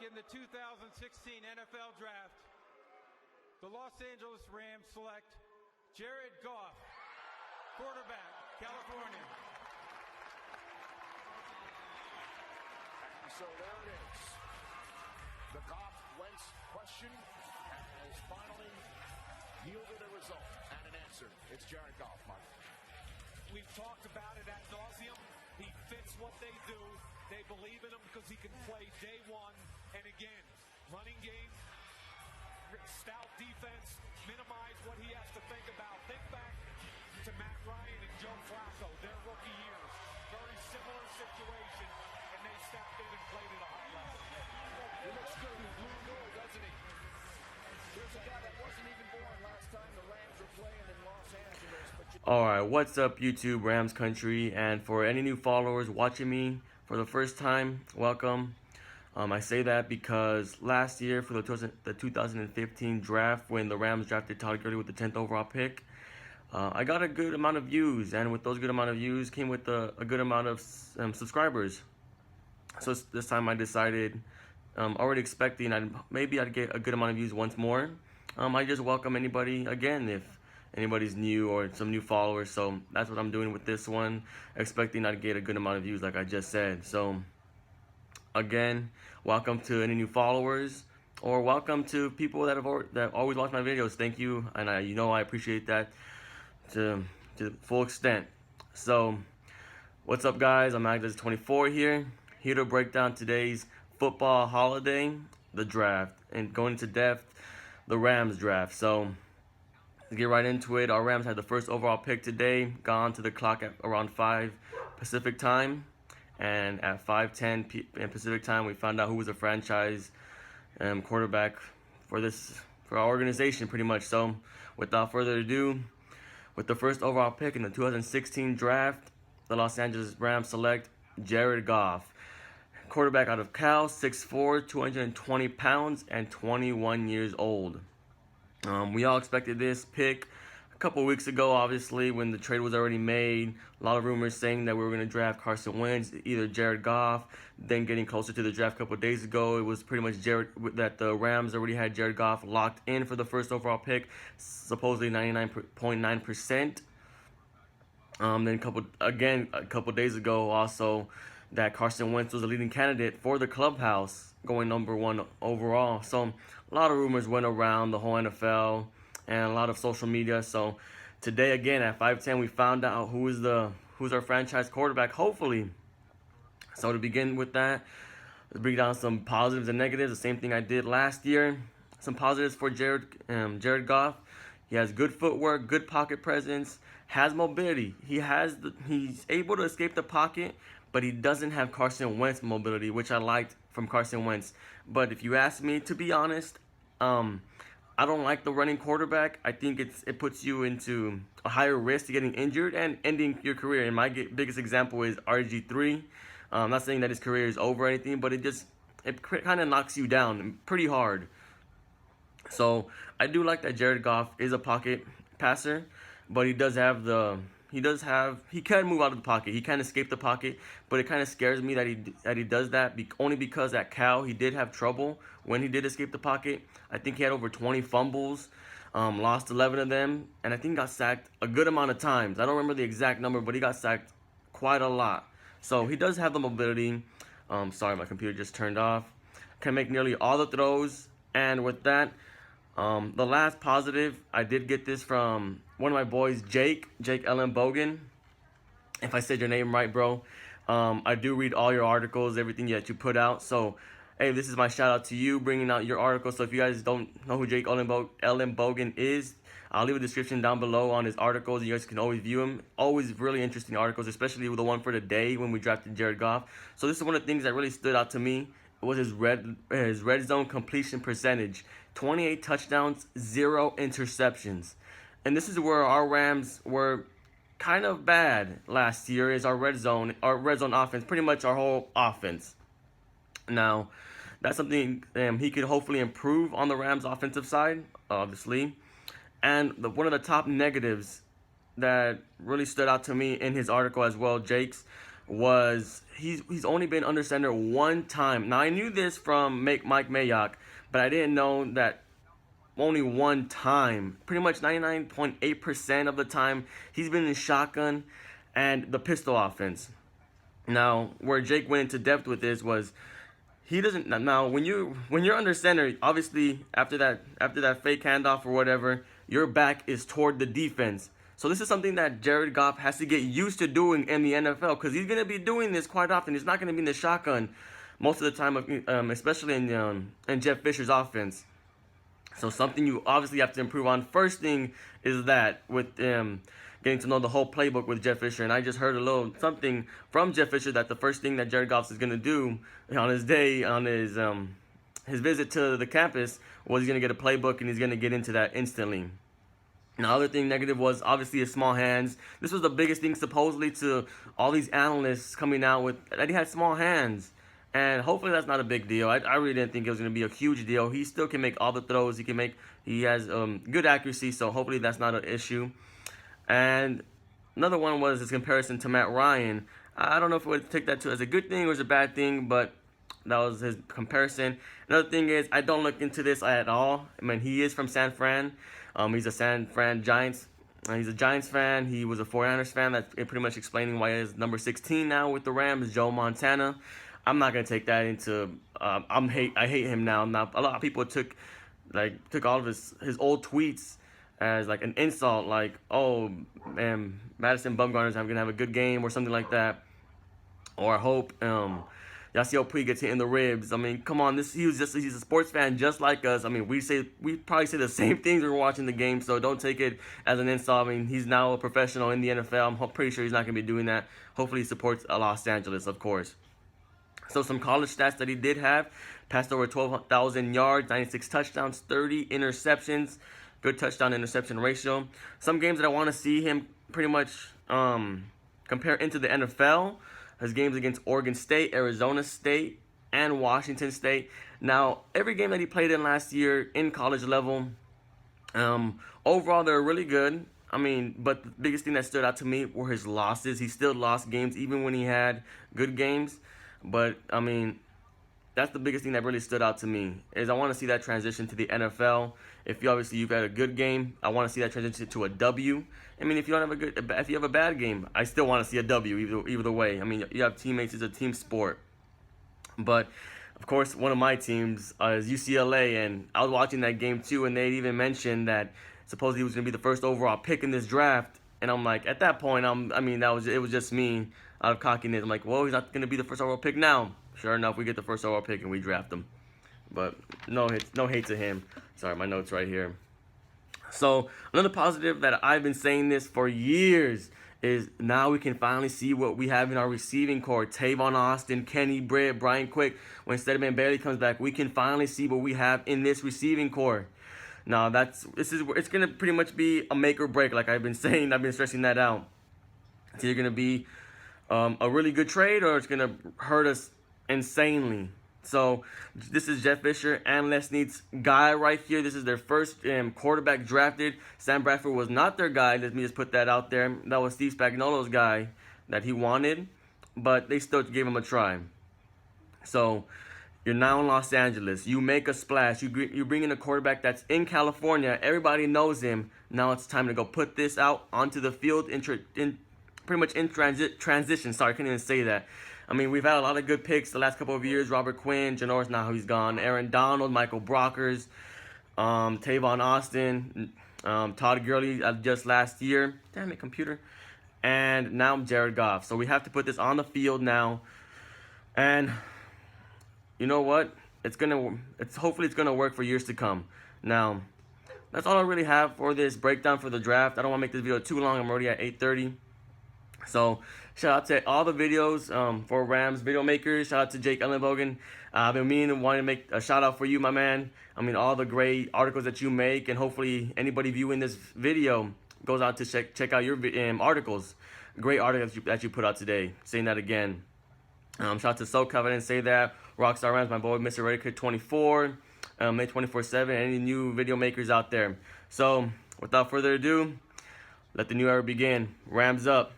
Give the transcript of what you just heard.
in the 2016 NFL Draft, the Los Angeles Rams select Jared Goff, quarterback, California. So there it is. The Goff-Wentz question has finally yielded a result and an answer. It's Jared Goff, Mark. We've talked about it ad nauseum. He fits what they do. They believe in him because he can play day one. And again, running game, stout defense, minimize what he has to think about. Think back to Matt Ryan and Joe Flacco, their rookie years. Very similar situation, and they stepped in and played at a high level. He looks good in blue and gold, doesn't he? Here's a guy that wasn't even born last time the Rams were playing in Los Angeles. Alright, what's up YouTube, Rams Country, and for any new followers watching me for the first time, welcome. I say that because last year for the 2015 draft, when the Rams drafted Todd Gurley with the 10th overall pick, I got a good amount of views, and with those good amount of views came with a good amount of subscribers. So this time I decided, already expecting maybe I'd get a good amount of views once more. I just welcome anybody again if anybody's new or some new followers. So that's what I'm doing with this one, expecting I'd get a good amount of views like I just said. So again, welcome to any new followers, or welcome to people that always watch my videos. Thank you, and I appreciate that to the full extent. So what's up, guys? I'm Agnes24 here to break down today's football holiday, the draft, and going into depth, the Rams draft. So to get right into it, our Rams had the first overall pick today, gone to the clock at around 5 Pacific time. And at 5:10 in Pacific time, we found out who was a franchise quarterback for our organization, pretty much. So without further ado, with the first overall pick in the 2016 draft, the Los Angeles Rams select Jared Goff, quarterback out of Cal, 6'4", 220 pounds, and 21 years old. We all expected this pick a couple weeks ago, obviously, when the trade was already made. A lot of rumors saying that we were going to draft Carson Wentz, either Jared Goff. Then getting closer to the draft a couple of days ago, it was pretty much that the Rams already had Jared Goff locked in for the first overall pick, supposedly 99.9%. Then a couple days ago, also that Carson Wentz was a leading candidate for the clubhouse, going #1 overall. So a lot of rumors went around the whole NFL and a lot of social media. So today, again, at 5:10, we found out who's our franchise quarterback, hopefully. So to begin with that, let's break down some positives and negatives, the same thing I did last year. Some positives for Jared Goff. He has good footwork, good pocket presence, has mobility. He's able to escape the pocket, but he doesn't have Carson Wentz mobility, which I liked from Carson Wentz. But if you ask me, to be honest, I don't like the running quarterback. I think it puts you into a higher risk to getting injured and ending your career. And my biggest example is RG3. I'm not saying that his career is over or anything, but it kind of knocks you down pretty hard. So I do like that Jared Goff is a pocket passer, but he can move out of the pocket. He can escape the pocket, but it kind of scares me that he does that only because at Cal he did have trouble when he did escape the pocket. I think he had over 20 fumbles, lost 11 of them, and I think got sacked a good amount of times. I don't remember the exact number, but he got sacked quite a lot. So he does have the mobility. Sorry, my computer just turned off. Can make nearly all the throws, and with that, the last positive, I did get this from one of my boys, Jake Ellenbogen. If I said your name right, bro. I do read all your articles, everything that you put out. So, hey, this is my shout out to you, bringing out your article. So if you guys don't know who Jake Ellenbogen is, I'll leave a description down below on his articles. You guys can always view him. Always really interesting articles, especially with the one for today when we drafted Jared Goff. So this is one of the things that really stood out to me. It was his red zone completion percentage. 28 touchdowns, 0 interceptions. And this is where our Rams were kind of bad last year, is our red zone offense, pretty much our whole offense. Now, that's something he could hopefully improve on the Rams offensive side, obviously. And one of the top negatives that really stood out to me in his article as well, Jake's, was he's only been under center one time. Now I knew this from Mike Mayock, but I didn't know that only one time. Pretty much 99.8% of the time he's been in shotgun and the pistol offense. Now where Jake went into depth with this was he doesn't. Now when you're under center, obviously after that fake handoff or whatever, your back is toward the defense. So this is something that Jared Goff has to get used to doing in the NFL, because he's going to be doing this quite often. He's not going to be in the shotgun most of the time, especially in Jeff Fisher's offense. So something you obviously have to improve on. First thing is that with getting to know the whole playbook with Jeff Fisher. And I just heard a little something from Jeff Fisher that the first thing that Jared Goff is going to do on his day, on his visit to the campus, was he's going to get a playbook and he's going to get into that instantly. Now, other thing negative was obviously his small hands. This was the biggest thing supposedly to all these analysts coming out with, that he had small hands. And hopefully that's not a big deal. I really didn't think it was going to be a huge deal. He still can make all the throws. He has good accuracy, so hopefully that's not an issue. And another one was his comparison to Matt Ryan. I don't know if I would take that as a good thing or as a bad thing, but that was his comparison. Another thing is, I don't look into this at all. I mean, he is from San Fran. He's a San Fran Giants. He's a Giants fan. He was a 49ers fan. That's pretty much explaining why he's number 16 now with the Rams, Joe Montana. I'm not gonna take that into. I hate him now. Now a lot of people took all of his old tweets as like an insult, like, oh man, Madison Bumgarner's gonna have a good game or something like that, or I hope Yasiel Puig gets hit in the ribs. I mean, come on, he's a sports fan just like us. I mean, we probably say the same things when we're watching the game, so don't take it as an insult. I mean, he's now a professional in the NFL. I'm pretty sure he's not going to be doing that. Hopefully he supports Los Angeles, of course. So some college stats that he did have: passed over 12,000 yards, 96 touchdowns, 30 interceptions. Good touchdown-interception ratio. Some games that I want to see him pretty much compare into the NFL. His games against Oregon State, Arizona State, and Washington State. Now, every game that he played in last year in college level, overall they're really good. I mean, but the biggest thing that stood out to me were his losses. He still lost games even when he had good games. But, I mean, that's the biggest thing that really stood out to me, is I want to see that transition to the NFL. If you've had a good game, I want to see that transition to a W. I mean, if you have a bad game, I still want to see a W either way. I mean, you have teammates. It's a team sport. But of course, one of my teams is UCLA, and I was watching that game too, and they even mentioned that supposedly he was going to be the first overall pick in this draft. And I'm like, at that point, it was just me out of cockiness. I'm like, well, he's not going to be the first overall pick now. Sure enough, we get the first overall pick and we draft him. But no hate to him. Sorry, my notes right here. So another positive that I've been saying this for years is now we can finally see what we have in our receiving core. Tavon Austin, Kenny Britt, Brian Quick. When Stedman Bailey comes back, we can finally see what we have in this receiving core. Now it's gonna pretty much be a make or break, like I've been saying. I've been stressing that out. It's either gonna be a really good trade or it's gonna hurt us insanely. So this is Jeff Fisher and Les Snead's guy right here. This is their first quarterback drafted. Sam Bradford was not their guy. Let me just put that out there. That was Steve Spagnuolo's guy that he wanted, but they still gave him a try. So you're now in Los Angeles. You make a splash. You bring in a quarterback that's in California. Everybody knows him. Now it's time to go put this out onto the field in transition. Sorry, I couldn't even say that. I mean, we've had a lot of good picks the last couple of years. Robert Quinn, Janoris, now he's gone. Aaron Donald, Michael Brockers, Tavon Austin, Todd Gurley just last year. Damn it, computer. And now Jared Goff. So we have to put this on the field now. And you know what? Hopefully it's gonna work for years to come. Now, that's all I really have for this breakdown for the draft. I don't want to make this video too long. I'm already at 8:30. So shout out to all the videos for Rams video makers. Shout out to Jake Ellenbogen. I've been wanting to make a shout out for you, my man. I mean, all the great articles that you make, and hopefully anybody viewing this video goes out to check out your articles. Great articles that you put out today. Saying that again. Shout out to SoCal. I didn't say that. Rockstar Rams, my boy, Mr. Redkit 24, May 24/7. Any new video makers out there? So without further ado, let the new era begin. Rams up.